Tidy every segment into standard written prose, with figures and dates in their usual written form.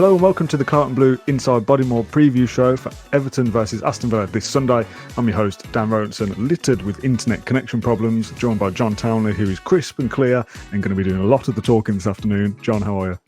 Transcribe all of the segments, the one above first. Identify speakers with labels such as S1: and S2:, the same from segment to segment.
S1: Hello and welcome to the Claret and Blue Inside Bodymoor preview show for Everton versus Aston Villa this Sunday. I'm your host, Dan Rolinson, littered with internet connection problems, joined by John Townley, who is crisp and clear and going to be doing a lot of the talking this afternoon. John, how are you?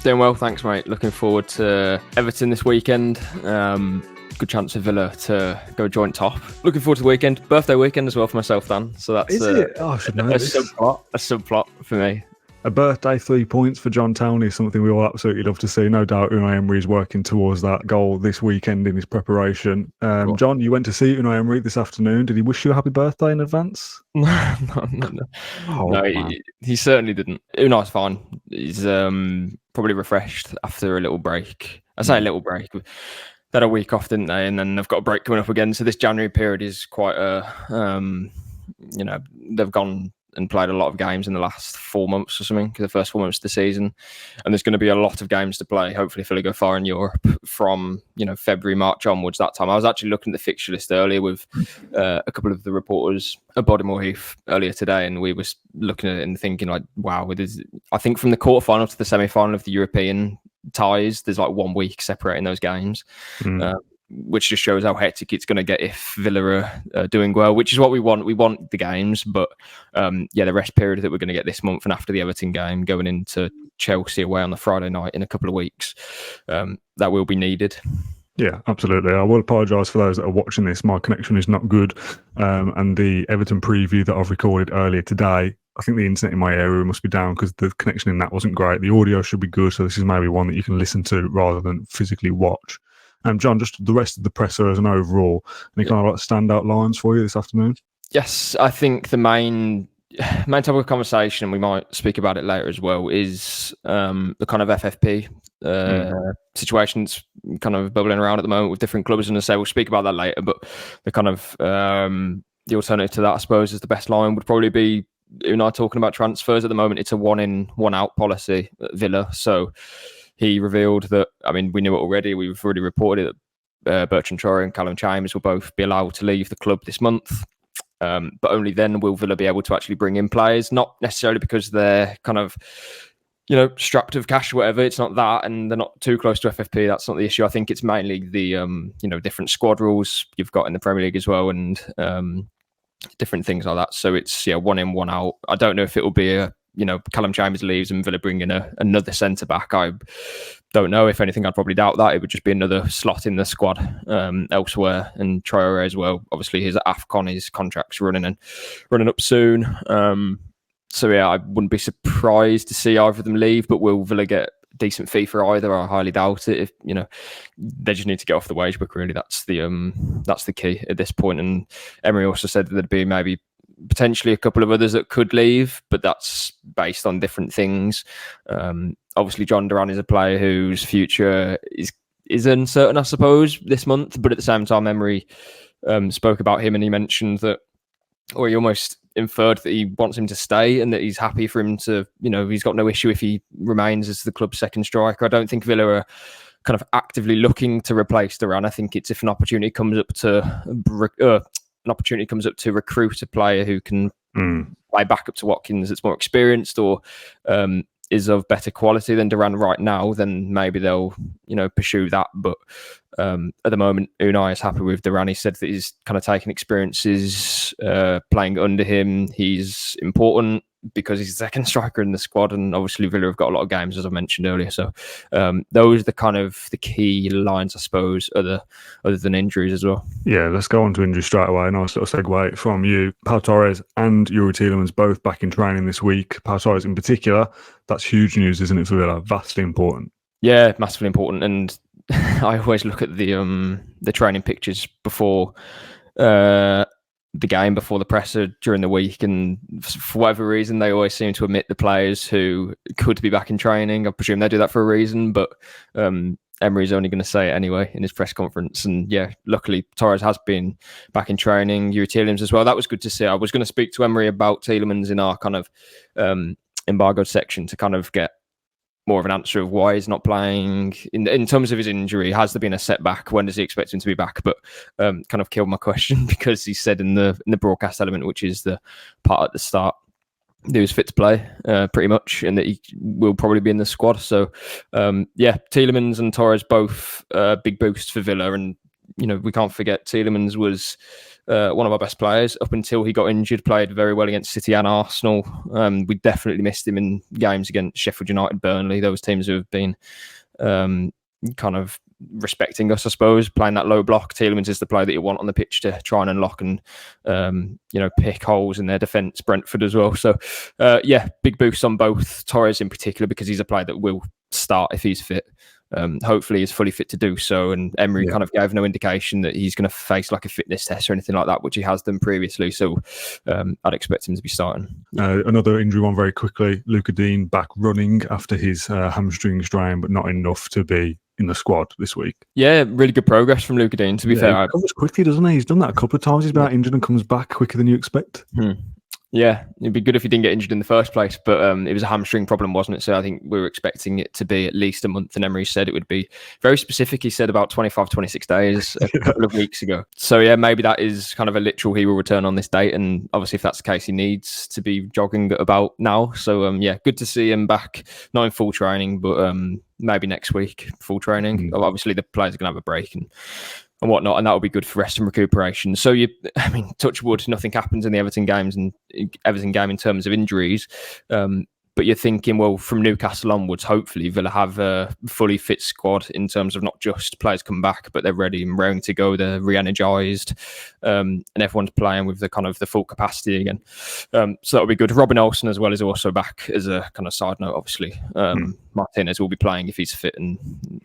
S2: Doing well, thanks, mate. Looking forward to Everton this weekend. Good chance for Villa to go joint top. Looking forward to the weekend. Birthday weekend as well for myself, Dan. So that's
S1: Is it? Oh, I should know
S2: a subplot for me.
S1: A birthday 3 points for John Townley is something we all absolutely love to see. No doubt Unai Emery is working towards that goal this weekend in his preparation. John, you went to see Unai Emery this afternoon. Did he wish you a happy birthday in advance?
S2: No.
S1: Oh,
S2: no, he certainly didn't. Unai's fine. He's probably refreshed after a little break. I say a little break. They had a week off, didn't they? And then they've got a break coming up again. So this January period is quite they've gone and played a lot of games in the last 4 months or something, the first 4 months of the season. And there's going to be a lot of games to play. Hopefully, if they go far in Europe from, February, March onwards that time. I was actually looking at the fixture list earlier with a couple of the reporters at Bodymoor Heath earlier today, and we were looking at it and thinking, like, wow, I think from the quarterfinal to the semi-final of the European ties, there's like 1 week separating those games. Which just shows how hectic it's going to get if Villa are doing well, which is what we want. We want the games, but the rest period that we're going to get this month and after the Everton game, going into Chelsea away on the Friday night in a couple of weeks, that will be needed.
S1: Yeah, absolutely. I will apologise for those that are watching this. My connection is not good. And the Everton preview that I've recorded earlier today, I think the internet in my area must be down because the connection in that wasn't great. The audio should be good, so this is maybe one that you can listen to rather than physically watch. John, just the rest of the presser as an overall, any kind of like standout lines for you this afternoon? Yes,
S2: I think the main topic of conversation, and we might speak about it later as well, is the kind of FFP situations kind of bubbling around at the moment with different clubs. And I say we'll speak about that later, but the kind of the alternative to that, I suppose, is the best line would probably be Unai talking about transfers. At the moment, it's a 1 in, 1 out policy at Villa. So he revealed that, we knew it already. We've already reported that Bertrand Traore and Callum Chambers will both be allowed to leave the club this month. But only then will Villa be able to actually bring in players, not necessarily because they're kind of, strapped of cash or whatever. It's not that, and they're not too close to FFP. That's not the issue. I think it's mainly the, different squad rules you've got in the Premier League as well, and different things like that. So it's 1 in, 1 out. I don't know if it will be Callum Chambers leaves and Villa bring in another centre back. I don't know. If anything, I'd probably doubt that. It would just be another slot in the squad elsewhere. And Traore as well. Obviously, his AFCON, his contract's running up soon. I wouldn't be surprised to see either of them leave. But will Villa get a decent fee for either? I highly doubt it. If they just need to get off the wage book. Really, that's the key at this point. And Emery also said that there'd be maybe potentially a couple of others that could leave, but that's based on different things. Obviously, John Duran is a player whose future is uncertain, I suppose, this month. But at the same time, Emery spoke about him, and he mentioned that, or he almost inferred that he wants him to stay and that he's happy for him to, he's got no issue if he remains as the club's second striker. I don't think Villa are kind of actively looking to replace Duran. I think it's if an opportunity comes up to recruit a player who can play back up to Watkins that's more experienced or is of better quality than Duran right now, then maybe they'll pursue that. But at the moment, Unai is happy with Duran. He said that he's kind of taking experiences playing under him. He's important because he's the second striker in the squad, and obviously Villa have got a lot of games, as I mentioned earlier. So those are the key lines, I suppose, other than injuries as well.
S1: Yeah, let's go on to injuries straight away. Nice little segue from you. Pau Torres and Youri Tielemans both back in training this week. Pau Torres in particular, that's huge news, isn't it, for Villa? Vastly important.
S2: Yeah, massively important. And I always look at the training pictures before the game, before the presser during the week, and for whatever reason they always seem to omit the players who could be back in training. I presume they do that for a reason, but Emery's only going to say it anyway in his press conference. And luckily Torres has been back in training. Youri Tielemans as well. That was good to see. I was going to speak to Emery about Tielemans in our kind of embargoed section to kind of get more of an answer of why he's not playing in terms of his injury. Has there been a setback? When does he expect him to be back? But kind of killed my question because he said in the broadcast element, which is the part at the start, he was fit to play pretty much, and that he will probably be in the squad. So Tielemans and Torres both big boosts for Villa, and we can't forget Tielemans was one of our best players up until he got injured. Played very well against City and Arsenal. We definitely missed him in games against Sheffield United, Burnley. Those teams who have been kind of respecting us, I suppose, playing that low block. Tielemans is the player that you want on the pitch to try and unlock and pick holes in their defence. Brentford as well. So big boost on both. Torres in particular, because he's a player that will start if he's fit. Hopefully he's fully fit to do so, and Emery kind of gave no indication that he's going to face like a fitness test or anything like that, which he has done previously. So I'd expect him to be starting.
S1: Another injury one very quickly. Luca Dean back running after his hamstring strain, but not enough to be in the squad this week. Yeah,
S2: really good progress from Luca Dean, to be fair.
S1: He comes quickly, doesn't he? He's done that a couple of times. He's been out injured and comes back quicker than you expect.
S2: Yeah, it'd be good if he didn't get injured in the first place, but it was a hamstring problem, wasn't it? So I think we were expecting it to be at least a month, and Emery said it would be very specific. He said about 25, 26 days a couple of weeks ago. So yeah, maybe that is kind of a literal he will return on this date, and obviously if that's the case, he needs to be jogging about now. So good to see him back, not in full training, but maybe next week, full training. Obviously the players are going to have a break and whatnot, and that will be good for rest and recuperation. So touch wood, nothing happens in the Everton game in terms of injuries. But you're thinking, well, from Newcastle onwards, hopefully Villa have a fully fit squad in terms of not just players come back, but they're ready and raring to go. They're re-energised, and everyone's playing with the kind of the full capacity again. So that'll be good. Robin Olsen as well is also back as a kind of side note. Obviously, Martinez will be playing if he's fit, and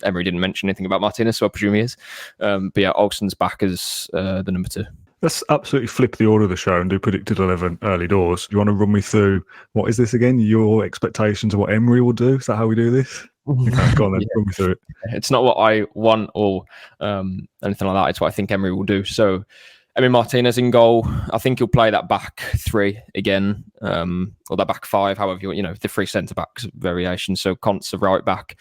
S2: Emery didn't mention anything about Martinez, so I presume he is. But yeah, Olsen's back as the number 2.
S1: Let's absolutely flip the order of the show and do predicted 11 early doors. Do you want to run me through, what is this again? Your expectations of what Emery will do? Is that how we do this? Okay, go on then, run me through it.
S2: It's not what I want or anything like that. It's what I think Emery will do. So, Martinez in goal. I think he'll play that back 3 again, or that back 5, however the 3 centre-backs variation. So Conte's right back,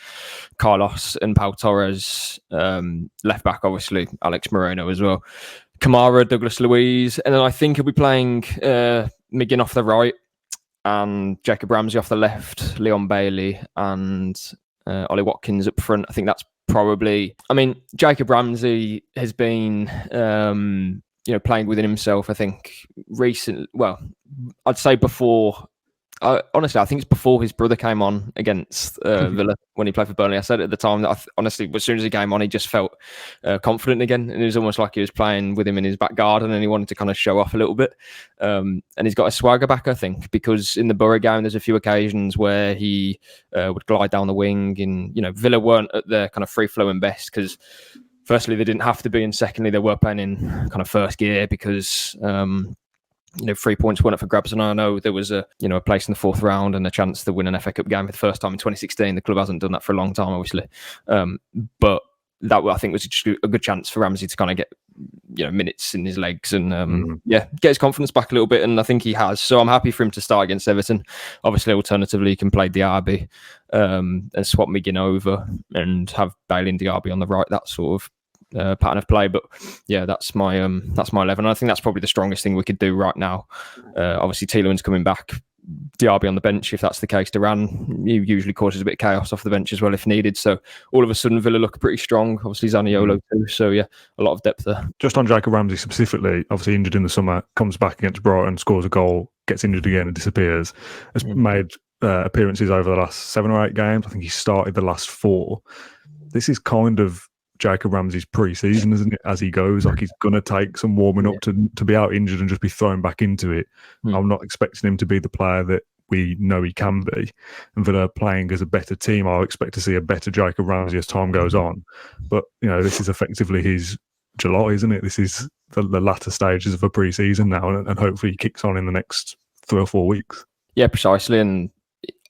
S2: Carlos and Pau Torres, left back, obviously, Alex Moreno as well. Kamara, Douglas Luiz, and then I think he'll be playing McGinn off the right and Jacob Ramsey off the left, Leon Bailey and Ollie Watkins up front. I think that's probably... Jacob Ramsey has been playing within himself, I think, recently. Well, I'd say before... honestly, I think it's before his brother came on against Villa when he played for Burnley. I said at the time that honestly, as soon as he came on, he just felt confident again. And it was almost like he was playing with him in his back garden and he wanted to kind of show off a little bit. And he's got a swagger back, I think, because in the Borough game, there's a few occasions where he would glide down the wing. And, Villa weren't at their kind of free-flowing best because firstly, they didn't have to be. And secondly, they were playing in kind of first gear because... 3 points weren't up for grabs, and I know there was a place in the 4th round and a chance to win an FA Cup game for the first time in 2016. The club hasn't done that for a long time, obviously, but that I think was just a good chance for Ramsey to kind of get minutes in his legs and get his confidence back a little bit, and I think he has. So I'm happy for him to start against Everton. Obviously, alternatively, he can play Diaby and swap McGinn over and have Bailey and Diaby on the right. That sort of pattern of play, but yeah, that's my 11. I think that's probably the strongest thing we could do right now. Obviously, Tielemans coming back, Diaby on the bench if that's the case. Duran, he usually causes a bit of chaos off the bench as well if needed. So all of a sudden, Villa look pretty strong. Obviously, Zaniolo too. So yeah, a lot of depth there.
S1: Just on Jacob Ramsey specifically, obviously injured in the summer, comes back against Brighton, scores a goal, gets injured again and disappears. Has made appearances over the last 7 or 8 games. I think he started the last 4. This is kind of Jacob Ramsey's pre-season, isn't it? As he goes, like he's going to take some warming up to be out injured and just be thrown back into it. I'm not expecting him to be the player that we know he can be. And Villa playing as a better team, I'll expect to see a better Jacob Ramsey as time goes on. But, this is effectively his July, isn't it? This is the latter stages of a pre-season now, and hopefully he kicks on in the next 3 or 4 weeks.
S2: Yeah, precisely. And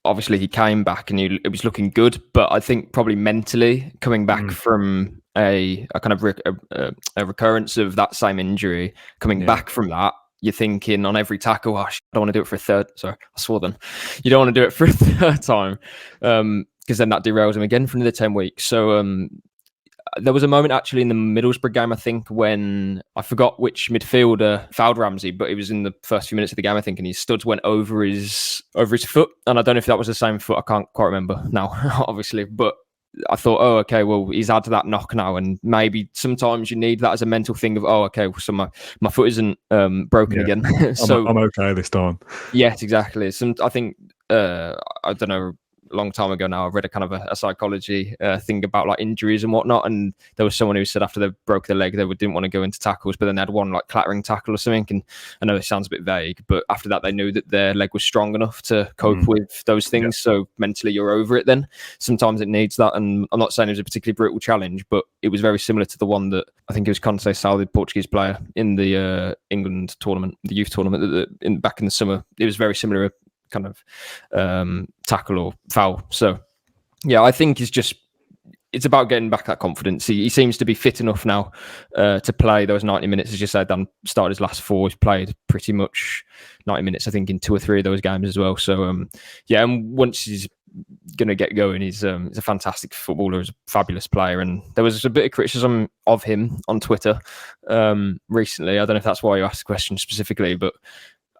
S2: obviously he came back and it was looking good, but I think probably mentally coming back from a kind of a recurrence of that same injury, coming back from that, you're thinking on every tackle, I don't want to do it for a third. Sorry, I swore then. You don't want to do it for a third time because then that derails him again for another 10 weeks. So there was a moment actually in the Middlesbrough game, I think, when I forgot which midfielder fouled Ramsey, but it was in the first few minutes of the game, I think, and his studs went over his foot. And I don't know if that was the same foot. I can't quite remember now, obviously. But I thought, oh, okay, well, he's had that knock now, and maybe sometimes you need that as a mental thing of, oh, okay, so my foot isn't broken again. So
S1: I'm okay this time.
S2: Yes, exactly. I think I don't know. A long time ago now, I read a kind of a psychology thing about like injuries and whatnot, and there was someone who said after they broke their leg, they didn't want to go into tackles, but then they had one like clattering tackle or something. And I know it sounds a bit vague, but after that, they knew that their leg was strong enough to cope with those things. Yeah. So mentally, you're over it. Then sometimes it needs that, and I'm not saying it was a particularly brutal challenge, but it was very similar to the one that I think it was Conte Sal, the Portuguese player in the England tournament, the youth tournament, back in the summer. It was very similar. Kind of tackle or foul. So yeah, I think it's about getting back that confidence. He seems to be fit enough now to play those 90 minutes. As you said, Dan started his last 4. He's played pretty much 90 minutes, I think, in 2 or 3 of those games as well. So yeah, and once he's going to get going, he's a fantastic footballer, he's a fabulous player. And there was a bit of criticism of him on Twitter recently. I don't know if that's why you asked the question specifically, but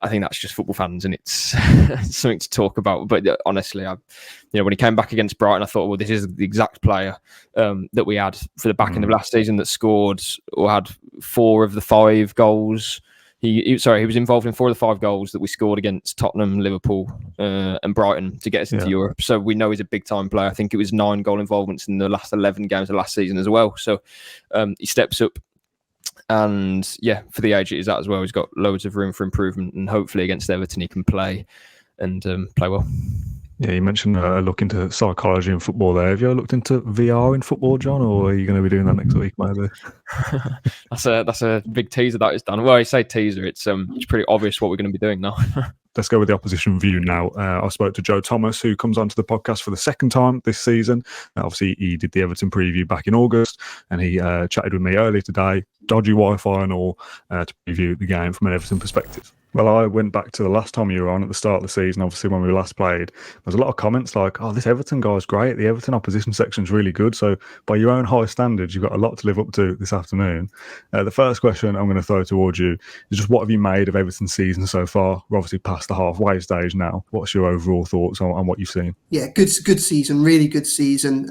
S2: I think that's just football fans, and it's something to talk about. But honestly, when he came back against Brighton, I thought, well, this is the exact player that we had for the back end of last season that scored or had 4 of the 5 goals. He was involved in 4 of the 5 goals that we scored against Tottenham, Liverpool, and Brighton to get us into Europe. So we know he's a big time player. I think it was 9 goal involvements in the last 11 games of last season as well. So he steps up. And yeah, for the age it is at as well, he's got loads of room for improvement, and hopefully against Everton he can play and play well.
S1: Yeah, you mentioned looking into psychology in football there. Have you ever looked into VR in football, John, or are you going to be doing that next week, maybe?
S2: That's a big teaser that is done. Well, I say teaser, it's pretty obvious what we're going to be doing now.
S1: Let's go with the opposition view now. I spoke to Joe Thomas, who comes onto the podcast for the second time this season. Obviously, he did the Everton preview back in August, and he chatted with me earlier today, dodgy Wi-Fi and all, to preview the game from an Everton perspective. Well, I went back to the last time you were on at the start of the season, obviously when we last played. There's a lot of comments like, oh, this Everton guy's great. The Everton opposition section's really good. So by your own high standards, you've got a lot to live up to this afternoon. The first question I'm going to throw towards you is just what have you made of Everton's season so far? We're obviously past the halfway stage now. What's your overall thoughts on what you've seen?
S3: Yeah, good season, really good season.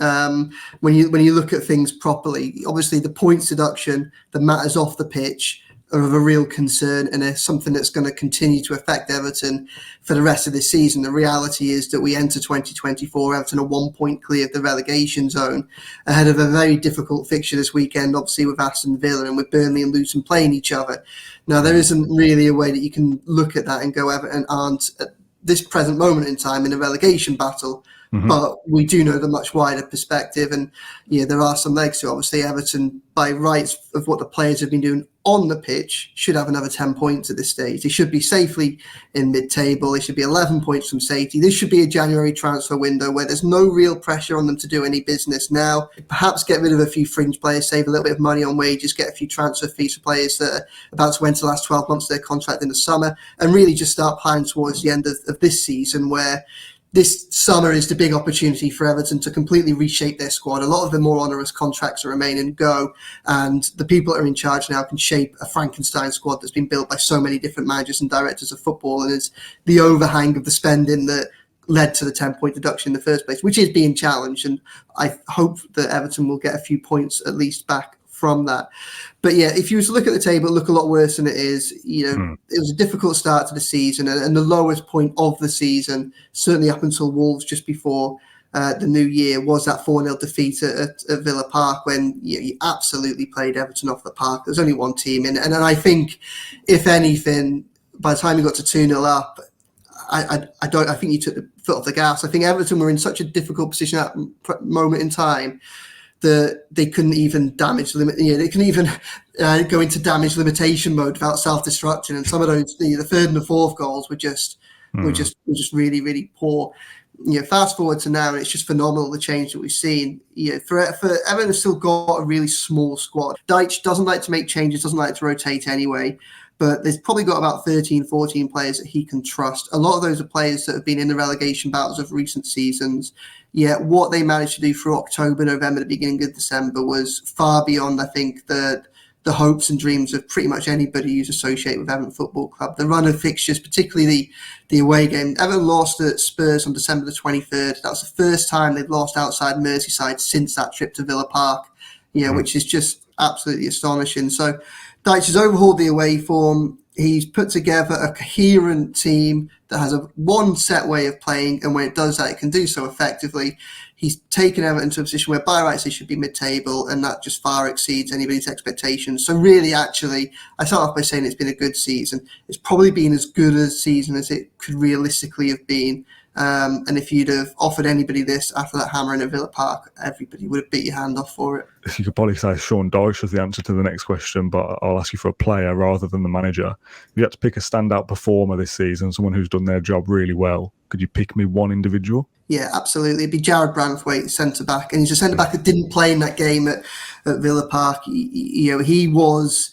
S3: When you look at things properly, obviously the points deduction that matters off the pitch are of a real concern, and is something that's going to continue to affect Everton for the rest of this season. The reality is that we enter 2024, Everton are 1 point clear of the relegation zone, ahead of a very difficult fixture this weekend, obviously with Aston Villa and with Burnley and Luton playing each other. Now, there isn't really a way that you can look at that and go, Everton aren't at this present moment in time in a relegation battle. But we do know the much wider perspective, and there are some legs to it. Obviously, Everton, by rights of what the players have been doing on the pitch, should have another 10 points at this stage. They should be safely in mid-table. They should be 11 points from safety. This should be a January transfer window where there's no real pressure on them to do any business now. Perhaps get rid of a few fringe players, save a little bit of money on wages, get a few transfer fees for players that are about to enter the last 12 months of their contract in the summer, and really just start planning towards the end of this season, where this summer is the big opportunity for Everton to completely reshape their squad. A lot of the more onerous contracts are remain and go, and the people that are in charge now can shape a Frankenstein squad that's been built by so many different managers and directors of football, and it's the overhang of the spending that led to the 10-point deduction in the first place, which is being challenged, and I hope that Everton will get a few points at least back from that. But yeah, if you were to look at the table, it look a lot worse than it is. It was a difficult start to the season, and the lowest point of the season, certainly up until Wolves just before the new year, was that 4-0 defeat at Villa Park, when you absolutely played Everton off the park. There's only one team in, and I think, if anything, by the time you got to 2-0 up, I think you took the foot off the gas. I think Everton were in such a difficult position at that moment in time that they couldn't even they couldn't even go into damage limitation mode without self-destruction. And some of those, the third and the fourth goals were just really, really poor. Fast forward to now, and it's just phenomenal the change that we've seen. For Everton, have still got a really small squad. Dyche doesn't like to make changes, doesn't like to rotate anyway. but there's probably got about 13, 14 players that he can trust. A lot of those are players that have been in the relegation battles of recent seasons. Yet what they managed to do through October, November, the beginning of December was far beyond, I think, the hopes and dreams of pretty much anybody who's associated with Everton Football Club. The run of fixtures, particularly the away game. Everton lost at Spurs on December the 23rd. That was the first time they've lost outside Merseyside since that trip to Villa Park, which is just absolutely astonishing. So Dyche has overhauled the away form. He's put together a coherent team that has one set way of playing, and when it does that, it can do so effectively. He's taken Everton to a position where by rights they should be mid-table, and that just far exceeds anybody's expectations. So really, actually, I start off by saying it's been a good season. It's probably been as good a season as it could realistically have been. And if you'd have offered anybody this after that hammering at Villa Park, everybody would have beat your hand off for it.
S1: You could probably say Sean Dyche is the answer to the next question, but I'll ask you for a player rather than the manager. If you had to pick a standout performer this season, someone who's done their job really well, could you pick me one individual?
S3: Yeah, absolutely. It'd be Jared Branthwaite, centre-back. And he's a centre-back that didn't play in that game at Villa Park. His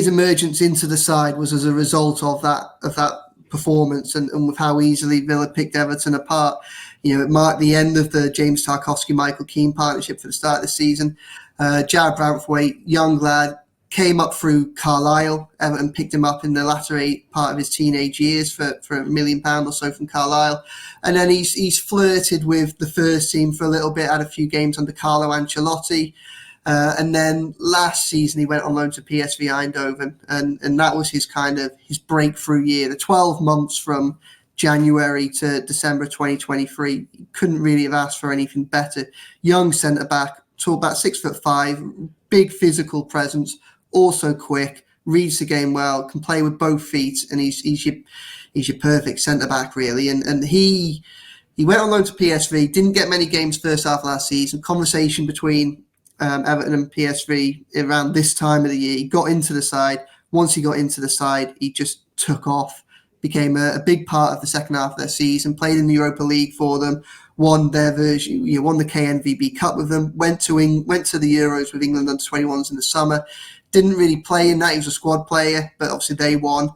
S3: emergence into the side was as a result of that performance and with how easily Villa picked Everton apart. It marked the end of the James Tarkowski-Michael Keane partnership for the start of the season. Jared Branthwaite, young lad, came up through Carlisle. Everton picked him up in the latter part of his teenage years for £1 million or so from Carlisle. And then he's flirted with the first team for a little bit, had a few games under Carlo Ancelotti. And then last season he went on loan to PSV Eindhoven, and that was his breakthrough year. The 12 months from January to December 2023, he couldn't really have asked for anything better. Young centre back, tall, about 6'5", big physical presence, also quick, reads the game well, can play with both feet, and he's your perfect centre back really. And he went on loan to PSV, didn't get many games first half last season. Conversation between Everton and PSV around this time of the year. He got into the side. Once he got into the side, he just took off, became a big part of the second half of their season, played in the Europa League for them, won their version, won the KNVB Cup with them, went to the Euros with England under 21s in the summer. Didn't really play in that. He was a squad player, but obviously they won.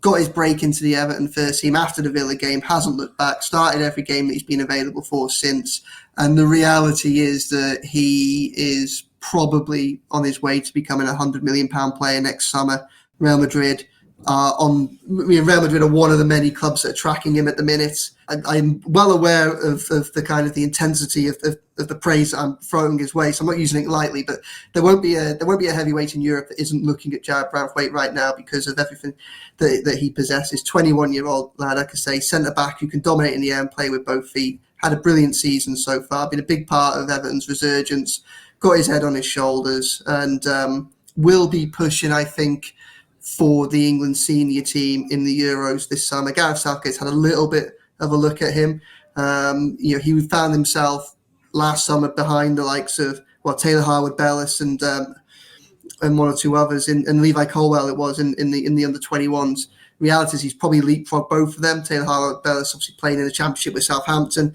S3: Got his break into the Everton first team after the Villa game, hasn't looked back, started every game that he's been available for since. And the reality is that he is probably on his way to becoming a £100 million player next summer. Real Madrid are one of the many clubs that are tracking him at the minute. I'm well aware of the intensity of the praise that I'm throwing his way, so I'm not using it lightly. But there won't be a heavyweight in Europe that isn't looking at Jared Branthwaite right now because of everything that he possesses. 21-year-old lad, like I say, centre back who can dominate in the air and play with both feet. Had a brilliant season so far. Been a big part of Everton's resurgence. Got his head on his shoulders and will be pushing, I think, for the England senior team in the Euros this summer. Gareth Southgate's had a little bit of a look at him. He found himself last summer behind the likes of Taylor Harwood-Bellis and one or two others, and Levi Colwell it was in the under 21s. Reality is he's probably leapfrogged both of them. Taylor Harwood-Bellis obviously playing in the Championship with Southampton.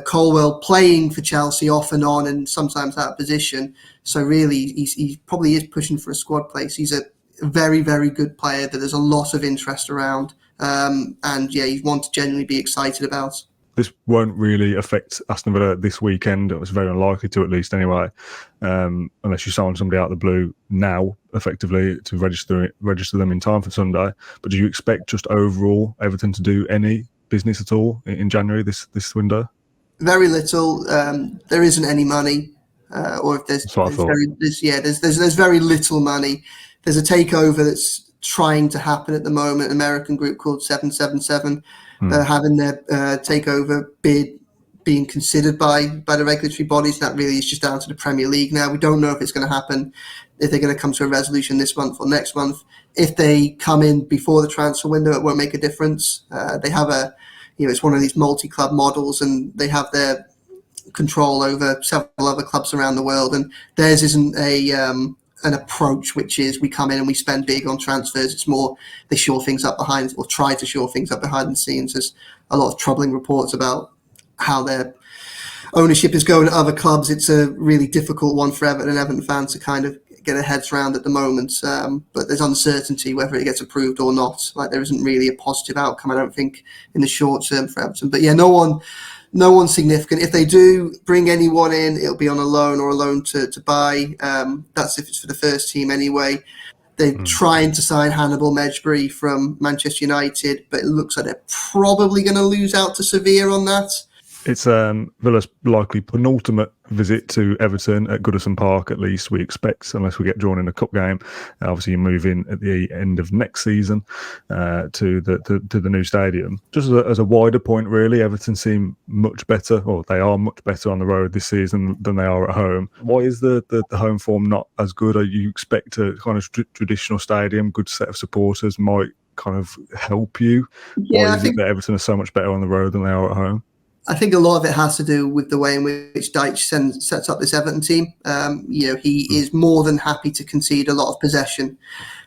S3: Colwell playing for Chelsea off and on and sometimes out of position. So really, he probably is pushing for a squad place. He's a very, very good player that there's a lot of interest around. He's one to genuinely be excited about.
S1: This won't really affect Aston Villa this weekend. It was very unlikely to, at least anyway, unless you sign somebody out of the blue now, effectively, to register them in time for Sunday. But do you expect just overall Everton to do any business at all in January, this window?
S3: Very little. There isn't any money, or if there's very little money. There's a takeover that's trying to happen at the moment. An American group called 777 having their takeover bid being considered by the regulatory bodies. That really is just down to the Premier League now. We don't know if it's going to happen, if they're going to come to a resolution this month or next month. If they come in before the transfer window, it won't make a difference. They have it's one of these multi-club models, and they have their control over several other clubs around the world. And theirs isn't an approach which is we come in and we spend big on transfers. It's more they shore things up behind, or try to shore things up behind the scenes. There's a lot of troubling reports about how their ownership is going to other clubs. It's a really difficult one for Everton and Everton fans to kind of get our heads around at the moment. But there's uncertainty whether it gets approved or not. Like, there isn't really a positive outcome, I don't think, in the short term for Everton. But yeah, no one significant. If they do bring anyone in, it'll be on a loan or a loan to buy. That's if it's for the first team anyway. They're trying to sign Hannibal Mejbri from Manchester United, but it looks like they're probably going to lose out to Sevilla on that.
S1: It's Villa's likely penultimate visit to Everton at Goodison Park, at least we expect, unless we get drawn in a cup game. Obviously, you move in at the end of next season to the new stadium. Just as a wider point, really, Everton seem much better, or they are much better on the road this season than they are at home. Why is the home form not as good? You expect a kind of traditional stadium, good set of supporters might kind of help you?
S3: Yeah,
S1: Why is it that Everton are so much better on the road than they are at home?
S3: I think a lot of it has to do with the way in which Dyche sets up this Everton team. He is more than happy to concede a lot of possession.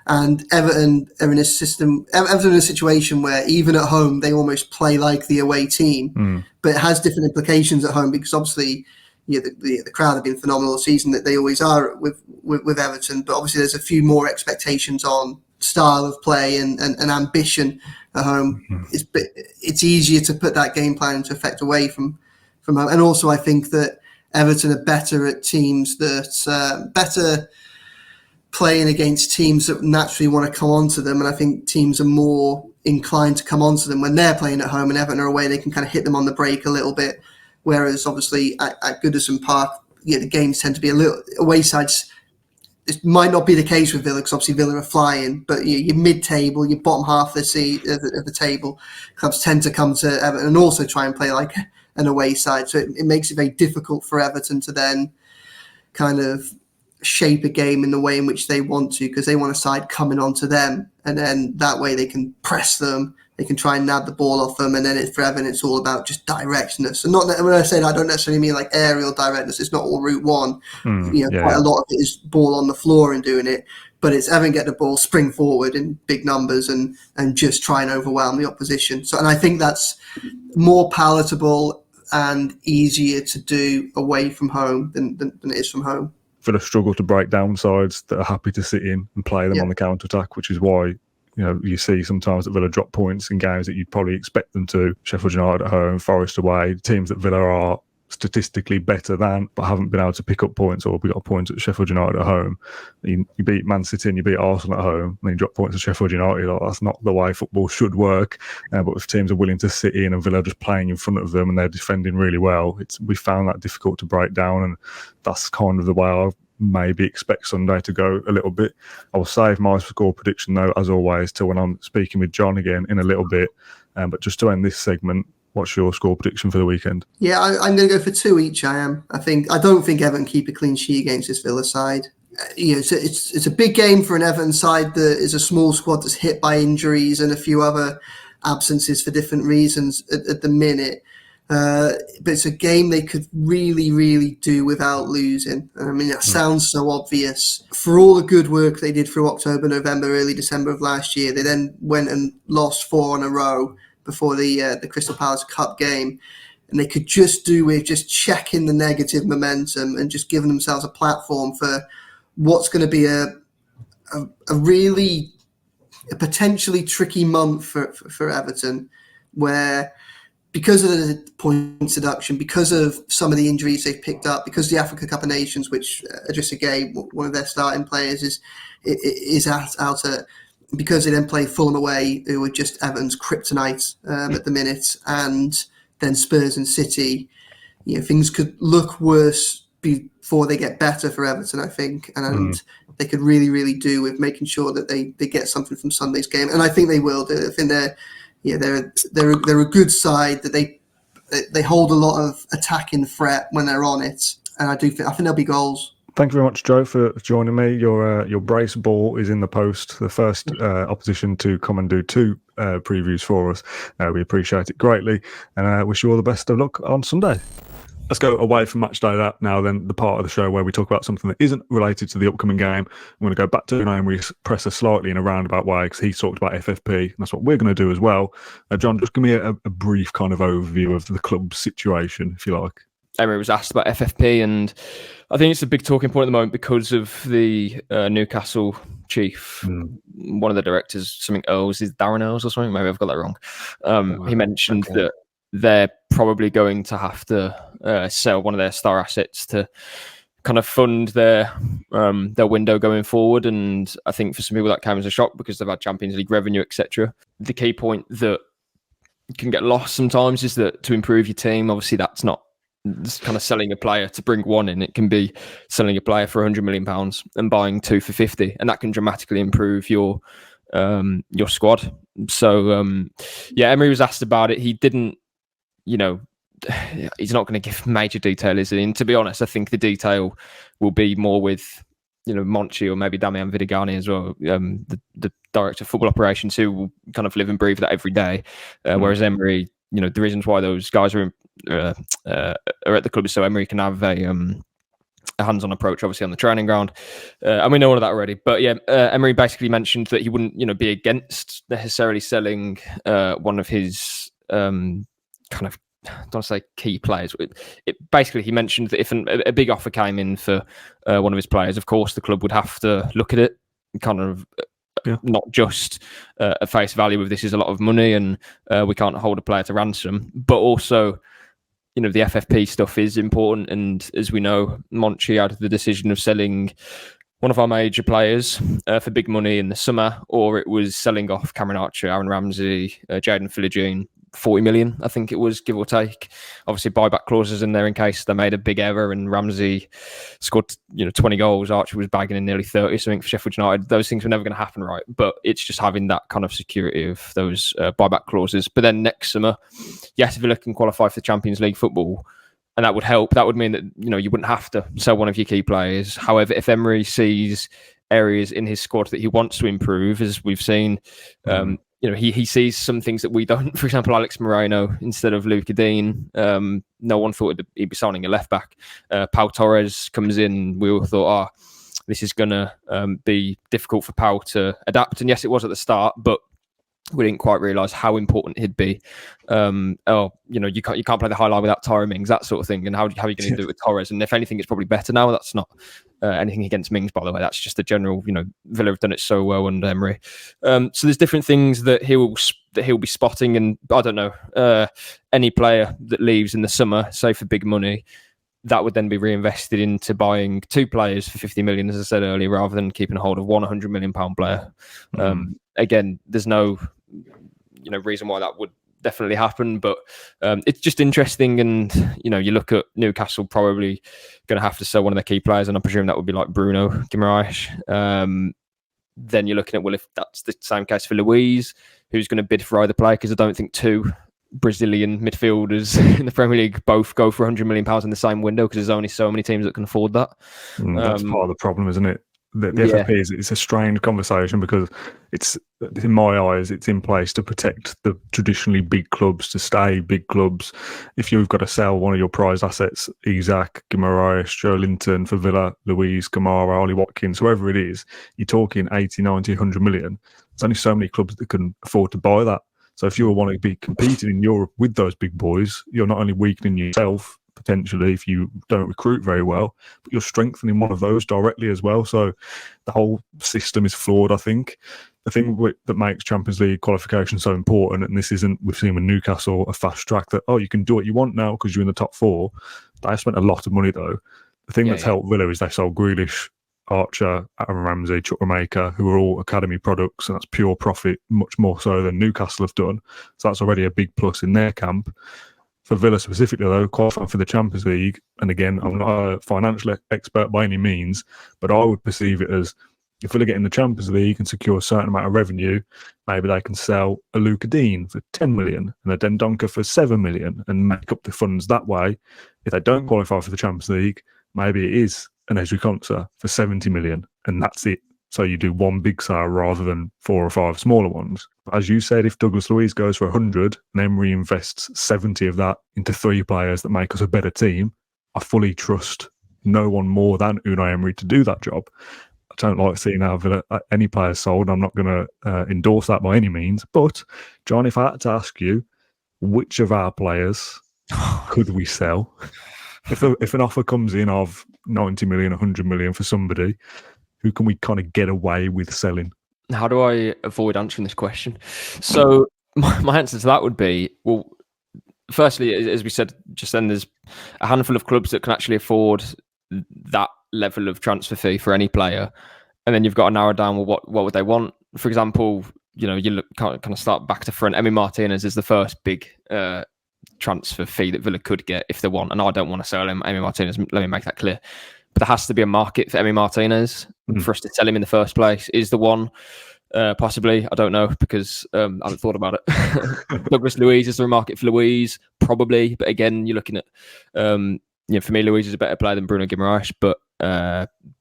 S3: And Everton are in a system. Everton are in a situation where even at home they almost play like the away team, but it has different implications at home because obviously, the crowd have been phenomenal this season, that they always are with Everton. But obviously, there's a few more expectations on style of play and ambition at home. It's easier to put that game plan into effect away from home. And also, I think that Everton are better at teams that better playing against teams that naturally want to come onto them. And I think teams are more inclined to come onto them when they're playing at home, and Everton are away. They can kind of hit them on the break a little bit. Whereas obviously at Goodison Park, the games tend to be a little away sides. It might not be the case with Villa because obviously Villa are flying, but you're mid-table, you're bottom half of the table. Clubs tend to come to Everton and also try and play like an away side. So it makes it very difficult for Everton to then kind of shape a game in the way in which they want to, because they want a side coming onto them, and then that way they can press them, they can try and nab the ball off them, and then for Everton it's all about just directness. And not that, when I say that, I don't necessarily mean like aerial directness. It's not all route one. Quite a lot of it is ball on the floor and doing it, but it's Everton get the ball, spring forward in big numbers, and just try and overwhelm the opposition. So, and I think that's more palatable and easier to do away from home than it is from home.
S1: Villa struggle to break down sides that are happy to sit in and play them on the counter-attack, which is why you see sometimes that Villa drop points in games that you'd probably expect them to. Sheffield United at home, Forest away, teams that Villa are statistically better than, but haven't been able to pick up points, or we got a point at Sheffield United at home. You beat Man City and you beat Arsenal at home, and then you drop points at Sheffield United. That's not the way football should work. But if teams are willing to sit in and Villa are just playing in front of them and they're defending really well, we found that difficult to break down, and that's kind of the way I maybe expect Sunday to go a little bit. I will save my score prediction, though, as always, till when I'm speaking with John again in a little bit. But just to end this segment, what's your score prediction for the weekend?
S3: Yeah, I'm going to go for 2 each. I don't think Everton keep a clean sheet against this Villa side. It's a big game for an Everton side that is a small squad that's hit by injuries and a few other absences for different reasons at the minute. But it's a game they could really, really do without losing. I mean, that sounds so obvious. For all the good work they did through October, November, early December of last year, they then went and lost 4 in a row before the Crystal Palace Cup game. And they could just do with just checking the negative momentum and just giving themselves a platform for what's going to be a potentially tricky month for Everton, where because of the points deduction, because of some of the injuries they've picked up, because the Africa Cup of Nations, which Idrissa Gueye, one of their starting players, is out at, because they then play Fulham away, who are just Everton's kryptonite at the minute, and then Spurs and City, things could look worse before they get better for Everton, I think, and they could really, really do with making sure that they get something from Sunday's game, and I think they will. I think they're a good side, that they hold a lot of attacking threat when they're on it, and I think there'll be goals.
S1: Thank you very much, Joe, for joining me. Your brace ball is in the post, the first opposition to come and do 2 previews for us. We appreciate it greatly, and I wish you all the best of luck on Sunday. Let's go away from match day now, then the part of the show where we talk about something that isn't related to the upcoming game. I'm going to go back to Naomi Presser slightly in a roundabout way, because he talked about FFP, and that's what we're going to do as well. John, just give me a brief kind of overview of the club's situation, if you like.
S2: Emery was asked about FFP, and I think it's a big talking point at the moment because of the Newcastle chief, one of the directors, something Earls, is Darren Earls or something? Maybe I've got that wrong. He mentioned that they're probably going to have to sell one of their star assets to kind of fund their window going forward. And I think for some people that came as a shock because they've had Champions League revenue, etc. The key point that can get lost sometimes is that to improve your team, obviously that's not just kind of selling a player to bring one in. It can be selling a player for £100 million and buying two for 50, and that can dramatically improve your squad. So Emery was asked about it. He didn't, he's not going to give major detail, is he? And to be honest, I think the detail will be more with Monchi or maybe Damian Vidigani as well, the director of football operations, who will kind of live and breathe that every day. Whereas Emery, the reasons why those guys are at the club is so Emery can have a hands-on approach, obviously, on the training ground. And we know all of that already. But Emery basically mentioned that he wouldn't, be against necessarily selling one of his kind of, I don't want to say key players. Basically, he mentioned that if a big offer came in for one of his players, of course, the club would have to look at it, kind of not just at face value of this is a lot of money and we can't hold a player to ransom, but also, the FFP stuff is important. And as we know, Monchi had the decision of selling one of our major players for big money in the summer, or it was selling off Cameron Archer, Aaron Ramsey, Jaden Philogene, 40 million, I think it was, give or take. Obviously, buyback clauses in there in case they made a big error and Ramsey scored 20 goals. Archer was bagging in nearly 30 something for Sheffield United. Those things were never going to happen, right? But it's just having that kind of security of those buyback clauses. But then next summer, yes, Villa can qualify for the Champions League football, and that would help. That would mean that you wouldn't have to sell one of your key players. However, if Emery sees areas in his squad that he wants to improve, as we've seen, he sees some things that we don't. For example, Alex Moreno instead of Luca Dean. No one thought he'd be signing a left back. Pau Torres comes in. We all thought, this is going to be difficult for Pau to adapt. And yes, it was at the start, but we didn't quite realise how important he'd be. You can't play the high line without Tyrone Mings, that sort of thing. And how are you going to do it with Torres? And if anything, it's probably better now. That's not anything against Mings, by the way. That's just the general. Villa have done it so well under Emery. So there's different things that he'll be spotting. And I don't know, any player that leaves in the summer, say for big money, that would then be reinvested into buying two players for 50 million, as I said earlier, rather than keeping a hold of one £100 million player. Again, there's no reason why that would definitely happen, but it's just interesting. And you look at Newcastle probably going to have to sell one of their key players, and I presume that would be like Bruno Guimaraes. Then you're looking at, well, if that's the same case for Luiz, who's going to bid for either player, because I don't think two Brazilian midfielders in the Premier League both go for £100 million in the same window, because there's only so many teams that can afford that.
S1: That's part of the problem, isn't it? The FFP it's a strange conversation, because it's, in my eyes, it's in place to protect the traditionally big clubs, to stay big clubs. If you've got to sell one of your prized assets, Isaac, Guimaraes, Joelinton for Villa, Luiz, Kamara, Ollie Watkins, whoever it is, you're talking 80, 90, 100 million. There's only so many clubs that can afford to buy that. So if you want to be competing in Europe with those big boys, you're not only weakening yourself, potentially, if you don't recruit very well, but you're strengthening one of those directly as well. So the whole system is flawed, I think. The thing that makes Champions League qualification so important, and this isn't, we've seen with Newcastle, a fast track that, you can do what you want now because you're in the top four. They spent a lot of money, though. The thing that's helped Villa is they sold Grealish, Archer, Aaron Ramsey, Chukwuemeka, who are all academy products, and that's pure profit, much more so than Newcastle have done. So that's already a big plus in their camp. For Villa specifically, though, qualifying for the Champions League, and again, I'm not a financial expert by any means, but I would perceive it as, if Villa get in the Champions League and secure a certain amount of revenue, maybe they can sell a Luca Dean for 10 million and a Dendoncker for 7 million and make up the funds that way. If they don't qualify for the Champions League, maybe it is an Ezri Konsa for 70 million, and that's it. So you do one big sale rather than 4 or 5 smaller ones. As you said, if Douglas Luiz goes for 100 and Emery invests 70 of that into 3 players that make us a better team, I fully trust no one more than Unai Emery to do that job. I don't like seeing any players sold. I'm not going to endorse that by any means. But, John, if I had to ask you, which of our players could we sell? if an offer comes in of 90 million, 100 million for somebody, who can we kind of get away with selling?
S2: How do I avoid answering this question? So my answer to that would be, well, firstly, as we said just then, there's a handful of clubs that can actually afford that level of transfer fee for any player, and then you've got to narrow down, well, what would they want? For example, you look kind of start back to front. Emi Martinez is the first big transfer fee that Villa could get if they want, and I don't want to sell him, Emi Martinez. Let me make that clear. But there has to be a market for Emi Martinez for us to sell him in the first place. Is the one? Possibly, I don't know, because I haven't thought about it. Douglas Luiz, is there a market for Luiz? Probably, but again, you're looking at for me, Luiz is a better player than Bruno Guimaraes, but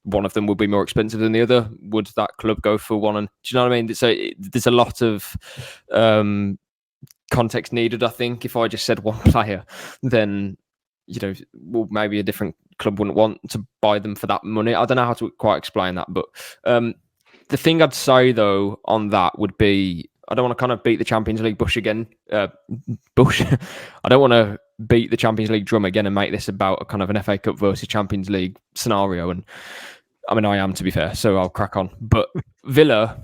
S2: one of them would be more expensive than the other. Would that club go for one? And do you know what I mean? So there's a lot of context needed. I think if I just said one player, then well, maybe a different club wouldn't want to buy them for that money. I don't know how to quite explain that, but the thing I'd say though on that would be, I don't want to kind of beat the Champions League bush again. I don't want to beat the Champions League drum again and make this about a kind of an FA Cup versus Champions League scenario. And I mean, I am, to be fair, so I'll crack on. But Villa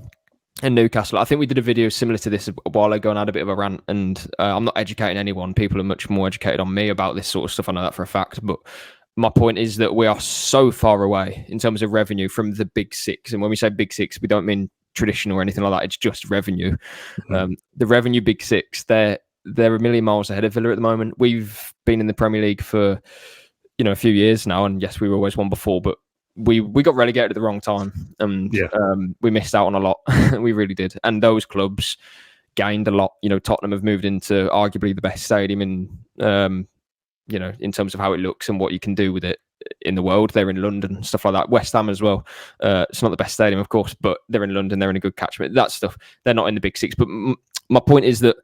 S2: and Newcastle, I think we did a video similar to this a while ago and had a bit of a rant. And I'm not educating anyone. People are much more educated on me about this sort of stuff. I know that for a fact. But my point is that we are so far away in terms of revenue from the big six. And when we say big six, we don't mean traditional or anything like that. It's just revenue. The revenue big six, they're a million miles ahead of Villa at the moment. We've been in the Premier League for a few years now, and yes, we were always one before, but we got relegated at the wrong time, and we missed out on a lot. We really did. And those clubs gained a lot. Tottenham have moved into arguably the best stadium in in terms of how it looks and what you can do with it in the world. They're in London, stuff like that. West Ham as well. It's not the best stadium, of course, but they're in London. They're in a good catchment. That stuff. They're not in the big six. But my point is that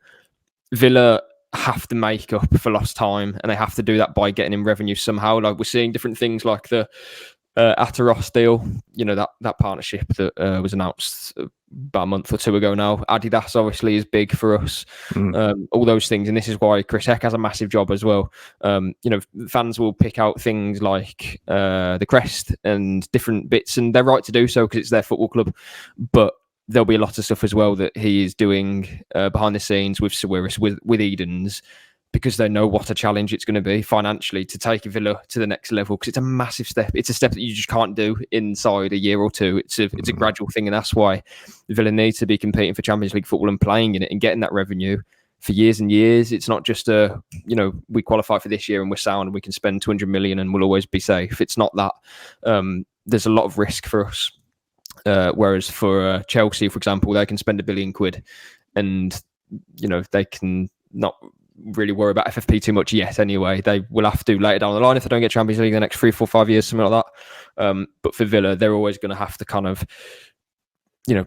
S2: Villa have to make up for lost time, and they have to do that by getting in revenue somehow. Like we're seeing different things like the Ataros deal, that partnership that was announced about a month or two ago now. Adidas obviously is big for us. All those things, and this is why Chris Heck has a massive job as well. Fans will pick out things like the crest and different bits, and they're right to do so because it's their football club. But there'll be a lot of stuff as well that he is doing behind the scenes with Sawiris, with Edens, because they know what a challenge it's going to be financially to take Villa to the next level, because it's a massive step. It's a step that you just can't do inside a year or two. It's a gradual thing, and that's why Villa need to be competing for Champions League football and playing in it and getting that revenue for years and years. It's not just we qualify for this year and we're sound and we can spend 200 million and we'll always be safe. It's not that. There's a lot of risk for us. Whereas for Chelsea, for example, they can spend £1 billion and they can not really worry about FFP too much yet anyway. They will have to later down the line if they don't get Champions League in the next 3, 4, 5 years, something like that. But for Villa, they're always going to have to kind of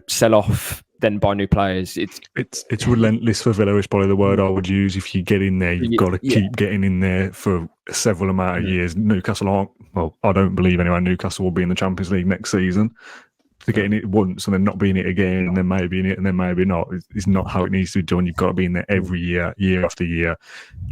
S2: sell off, then buy new players.
S1: It's relentless for Villa is probably the word I would use. If you get in there, you've got to keep getting in there for several amount of years. Newcastle aren't, well, I don't believe anyway, Newcastle will be in the Champions League next season. To getting it once and then not being it again and then maybe in it and then maybe not is not how it needs to be done. You've got to be in there every year, year after year,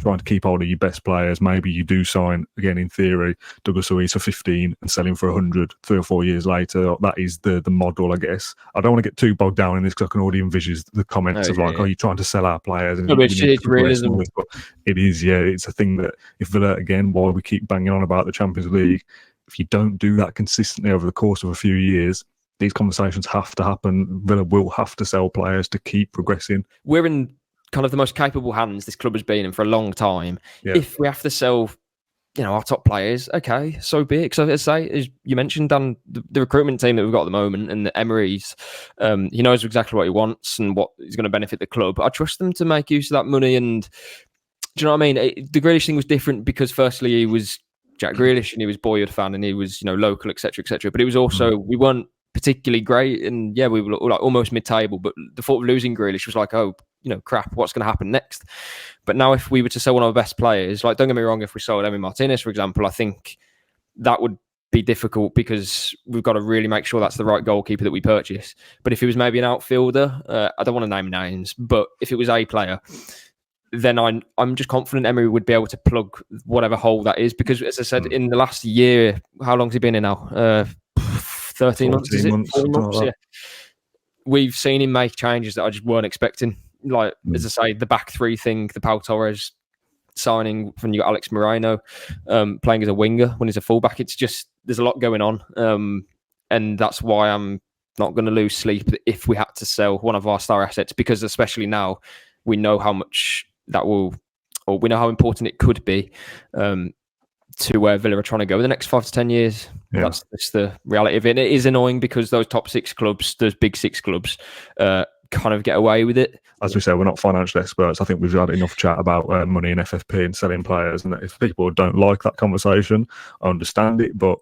S1: trying to keep hold of your best players. Maybe you do sign, again, in theory, Douglas Luiz for 15 and sell him for 100 3 or 4 years later. That is the model, I guess. I don't want to get too bogged down in this because I can already envisage the comments of like, oh, you're trying to sell our players. And
S2: it's realism.
S1: But it is, yeah. It's a thing that if Villa, again, while we keep banging on about the Champions League, if you don't do that consistently over the course of a few years, these conversations have to happen. Villa will have to sell players to keep progressing.
S2: We're in kind of the most capable hands this club has been in for a long time. Yeah. If we have to sell, our top players, okay, so be it. So as I say, as you mentioned, Dan, the recruitment team that we've got at the moment and the Emery's, he knows exactly what he wants and what is going to benefit the club. I trust them to make use of that money. And do you know what I mean? The Grealish thing was different because firstly, he was Jack Grealish and he was Boyhood fan and he was, local, etc., etc. But it was also, we weren't particularly great, and we were like almost mid-table, but the thought of losing Grealish was like, oh, crap, what's going to happen next? But now if we were to sell one of our best players, like, don't get me wrong, if we sold Emi Martinez, for example, I think that would be difficult because we've got to really make sure that's the right goalkeeper that we purchase. But if he was maybe an outfielder, I don't want to name names, but if it was a player, then I'm just confident Emery would be able to plug whatever hole that is, because as I said, in the last year, how long's he been in now? 13 months, is it? 14 months,
S1: like
S2: yeah. We've seen him make changes that I just weren't expecting. Like, as I say, the back three thing, the Pau Torres signing, when you got Alex Moreno playing as a winger when he's a fullback. It's just, there's a lot going on. And that's why I'm not going to lose sleep if we had to sell one of our star assets, because especially now we know how much that will, or we know how important it could be to where Villa are trying to go in the next 5 to 10 years. Yeah. That's the reality of it. And it is annoying because those top 6 clubs, those big 6 clubs, kind of get away with it.
S1: As we said, we're not financial experts. I think we've had enough chat about money and FFP and selling players. And if people don't like that conversation, I understand it, but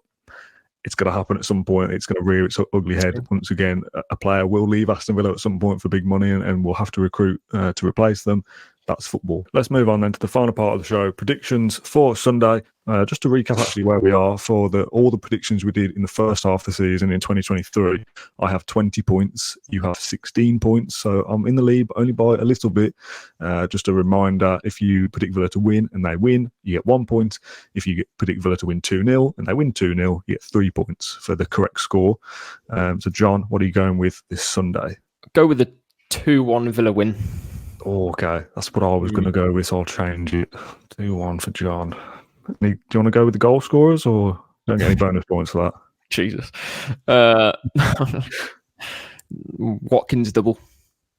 S1: it's going to happen at some point. It's going to rear its ugly head once again. A player will leave Aston Villa at some point for big money, and we'll have to recruit to replace them. That's football. Let's move on then to the final part of the show. Predictions for Sunday. Just to recap actually where we are for all the predictions we did in the first half of the season in 2023. I have 20 points. You have 16 points. So I'm in the lead, only by a little bit. Just a reminder, if you predict Villa to win and they win, you get 1 point. If you predict Villa to win 2-0 and they win 2-0, you get 3 points for the correct score. So John, what are you going with this Sunday?
S2: Go with the 2-1 Villa win.
S1: Oh, okay, that's what I was going to go with, so I'll change it. 2-1 for John. Do you want to go with the goal scorers, or don't get any bonus points for that?
S2: Jesus. Watkins double.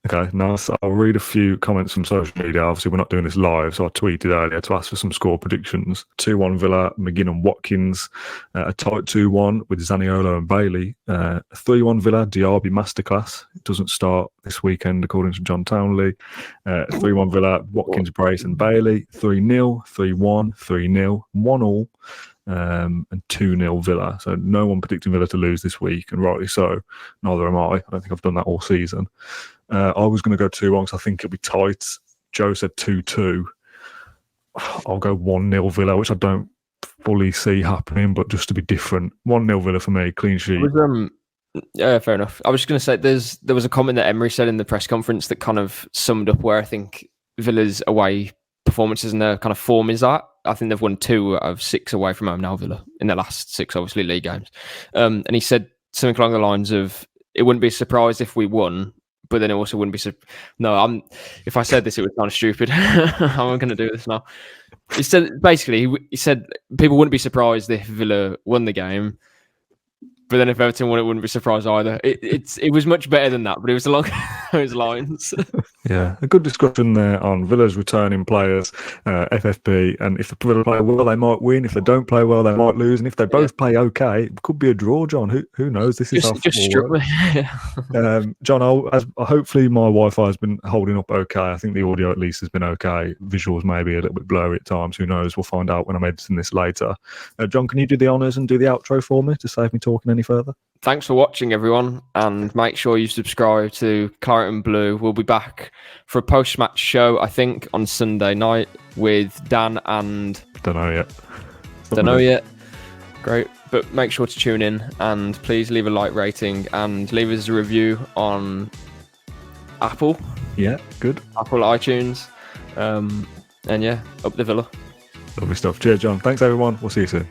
S1: Okay, nice. I'll read a few comments from social media. Obviously, we're not doing this live, so I tweeted earlier to ask for some score predictions. 2-1 Villa, McGinn and Watkins. A tight 2-1 with Zaniolo and Bailey. 3-1 Villa, Diaby masterclass. It doesn't start this weekend, according to John Townley. 3-1 Villa, Watkins, Brace and Bailey. 3-0, 3-1, 3-0, 1-1. And 2-0 Villa. So no one predicting Villa to lose this week, and rightly so. Neither am I. I don't think I've done that all season. I was going to go 2-1 because I think it'll be tight. Joe said 2-2. I'll go 1-0 Villa, which I don't fully see happening, but just to be different. 1-0 Villa for me, clean sheet.
S2: Yeah, fair enough. I was just going to say there was a comment that Emery said in the press conference that kind of summed up where I think Villa's away performances and their kind of form is at. I think they've won 2 out of 6 away from home now, Villa, in their last 6, obviously, league games. And he said something along the lines of, it wouldn't be a surprise if we won, but then it also wouldn't be... if I said this, it would sound stupid. How am I going to do this now? He said, basically, he said people wouldn't be surprised if Villa won the game, but then if Everton won, it wouldn't be surprised either. It was much better than that, but it was along those lines.
S1: Yeah, a good discussion there on Villa's returning players, FFP, and if the Villa play well, they might win. If they don't play well, they might lose. And if they both play okay, it could be a draw, John. Who knows? This is
S2: just struck me.
S1: John, hopefully my Wi-Fi has been holding up okay. I think the audio at least has been okay. Visuals maybe a little bit blurry at times. Who knows? We'll find out when I'm editing this later. John, can you do the honours and do the outro for me to save me talking any further?
S2: Thanks for watching, everyone, and make sure you subscribe to Claret and Blue. We'll be back for a post-match show, I think, on Sunday night with Dan and...
S1: Don't know yet.
S2: Great. But make sure to tune in, and please leave a like rating and leave us a review on Apple.
S1: Yeah, good.
S2: Apple iTunes. And yeah, up the Villa.
S1: Lovely stuff. Cheers, John. Thanks, everyone. We'll see you soon.